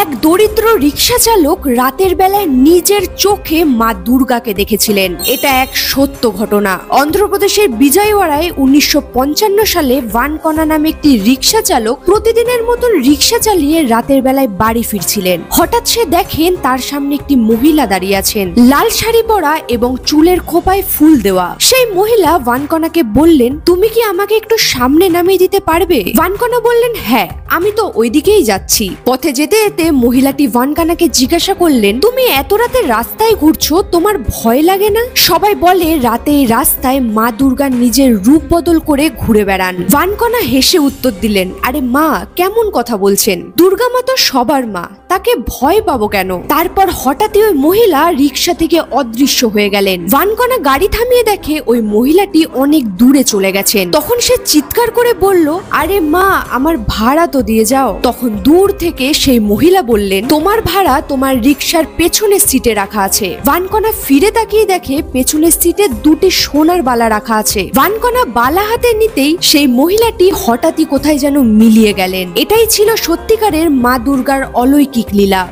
এক দরিদ্র রিক্সা চালক রাতের বেলায় নিজের চোখে মা দুর্গাকে দেখেছিলেন। এটা এক সত্য ঘটনা। অন্ধ্রপ্রদেশের বিজয়ওয়াড়ায় 1955 সালে ভানকনা নামে একটি রিক্সা চালক প্রতিদিনের মতন রিক্সা চালিয়ে রাতের বেলায় বাড়ি ফিরছিলেন। হঠাৎ সে দেখেন তার সামনে একটি মহিলা দাঁড়িয়ে আছেন, লাল শাড়ি পরা এবং চুলের খোপায় ফুল দেওয়া। সেই মহিলা ভানকনাকে বললেন, তুমি কি আমাকে একটু সামনে নামিয়ে দিতে পারবে? ভানকনা বললেন, হ্যাঁ, আমি তো ওইদিকেই যাচ্ছি। পথে যেতে যেতে মহিলাটি ভানকনাকে জিজ্ঞাসা করলেন, তুমি এত রাতে রাস্তায় ঘুরছো, তোমার ভয় লাগে না? সবাই বলে রাতে এই রাস্তায় মা দুর্গা নিজের রূপ বদল করে ঘুরে বেড়ান। ভানকনা হেসে উত্তর দিলেন, আরে মা, কেমন কথা বলছেন? দুর্গা মা তো সবার মা, তাকে ভয় পাবো কেন? তারপর হঠাৎই ওই মহিলা রিক্সা থেকে অদৃশ্য হয়ে গেলেন। ভানকনা গাড়ি থামিয়ে দেখে ওই মহিলাটি অনেক দূরে চলে গেছেন। তখন সে চিৎকার করে বলল, আরে মা, আমার ভাড়া তো দিয়ে যাও। তখন দূর থেকে সেই মহিলা বললেন, তোমার ভাড়া তোমার রিক্সার পেছনের সিটে রাখা আছে। ভানকনা ফিরে তাকিয়ে দেখে পেছনের সিটে দুটি সোনার বালা রাখা আছে। ভানকনা বালা হাতে নিতেই সেই মহিলাটি হঠাৎই কোথায় যেন মিলিয়ে গেলেন। এটাই ছিল সত্যিকারের মা দুর্গার অলৌকিক লীলা।